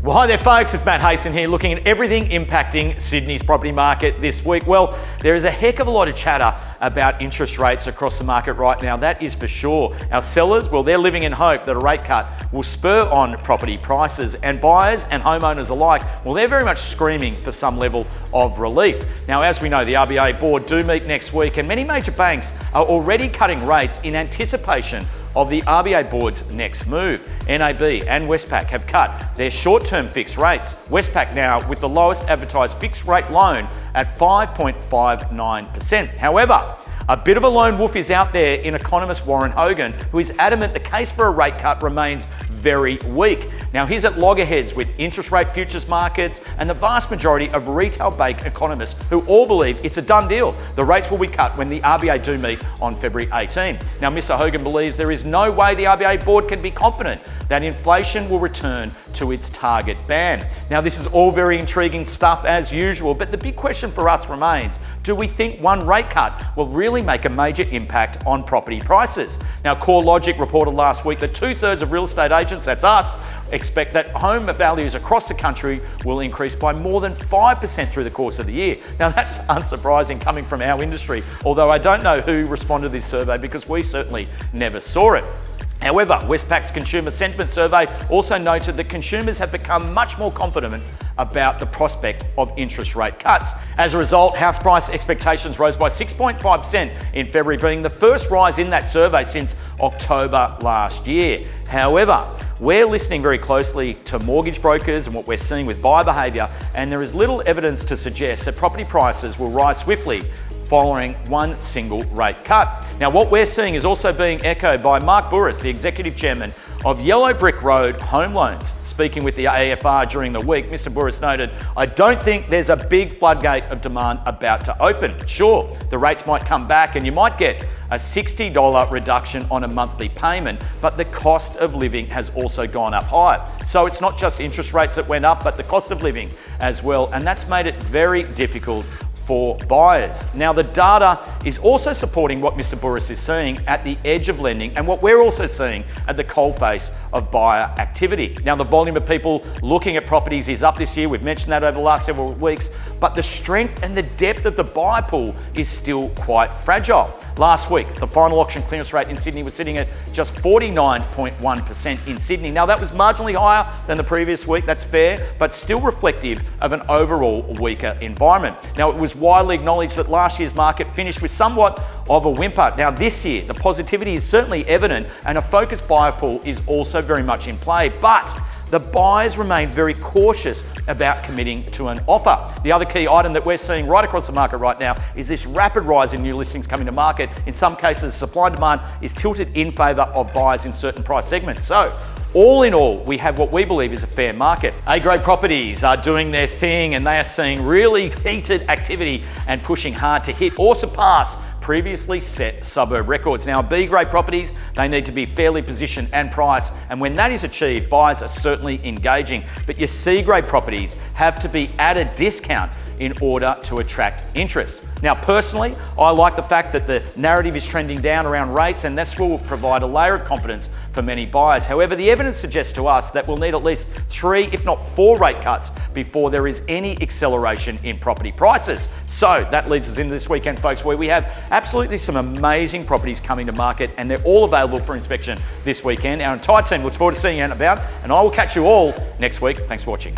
Well, hi there folks, it's Matt Hayson here looking at everything impacting Sydney's property market this week. Well, there is a heck of a lot of chatter about interest rates across the market right now, that is for sure. Our sellers, well, they're living in hope that a rate cut will spur on property prices, and buyers and homeowners alike, well, they're very much screaming for some level of relief. Now, as we know, the RBA board do meet next week, and many major banks are already cutting rates in anticipation of the RBA board's next move. NAB and Westpac have cut their short-term fixed rates. Westpac now with the lowest advertised fixed rate loan at 5.59%. However, a bit of a lone wolf is out there in economist Warren Hogan, who is adamant the case for a rate cut remains very weak. Now, he's at loggerheads with interest rate futures markets and the vast majority of retail-based economists who all believe it's a done deal. The rates will be cut when the RBA do meet on February 18. Now, Mr. Hogan believes there is no way the RBA board can be confident that inflation will return to its target band. Now, this is all very intriguing stuff as usual, but the big question for us remains, do we think one rate cut will really make a major impact on property prices? Now, CoreLogic reported last week that 2/3 of real estate agents, that's us, expect that home values across the country will increase by more than 5% through the course of the year. Now, that's unsurprising coming from our industry, although I don't know who responded to this survey because we certainly never saw it. However, Westpac's Consumer Sentiment Survey also noted that consumers have become much more confident about the prospect of interest rate cuts. As a result, house price expectations rose by 6.5% in February, being the first rise in that survey since October last year. However, we're listening very closely to mortgage brokers and what we're seeing with buyer behaviour, and there is little evidence to suggest that property prices will rise swiftly following one single rate cut. Now, what we're seeing is also being echoed by Mark Burris, the Executive Chairman of Yellow Brick Road Home Loans. Speaking with the AFR during the week, Mr. Burris noted, "I don't think there's a big floodgate of demand about to open. Sure, the rates might come back and you might get a $60 reduction on a monthly payment, but the cost of living has also gone up higher. So it's not just interest rates that went up, but the cost of living as well, and that's made it very difficult for buyers." Now, the data is also supporting what Mr. Burris is seeing at the edge of lending and what we're also seeing at the coalface of buyer activity. Now, the volume of people looking at properties is up this year. We've mentioned that over the last several weeks, but the strength and the depth of the buyer pool is still quite fragile. Last week, the final auction clearance rate in Sydney was sitting at just 49.1% in Sydney. Now, that was marginally higher than the previous week, that's fair, but still reflective of an overall weaker environment. Now, it was widely acknowledged that last year's market finished with somewhat of a whimper. Now, this year, the positivity is certainly evident and a focused buyer pool is also very much in play, but the buyers remain very cautious about committing to an offer. The other key item that we're seeing right across the market right now is this rapid rise in new listings coming to market. In some cases, supply and demand is tilted in favour of buyers in certain price segments. So, all in all, we have what we believe is a fair market. A-grade properties are doing their thing and they are seeing really heated activity and pushing hard to hit or surpass previously set suburb records. Now, B-grade properties, they need to be fairly positioned and priced, and when that is achieved, buyers are certainly engaging. But your C-grade properties have to be at a discount in order to attract interest. Now, personally, I like the fact that the narrative is trending down around rates, and this will provide a layer of confidence for many buyers. However, the evidence suggests to us that we'll need at least 3, if not 4 rate cuts before there is any acceleration in property prices. So that leads us into this weekend, folks, where we have absolutely some amazing properties coming to market, and they're all available for inspection this weekend. Our entire team looks forward to seeing you out and about, and I will catch you all next week. Thanks for watching.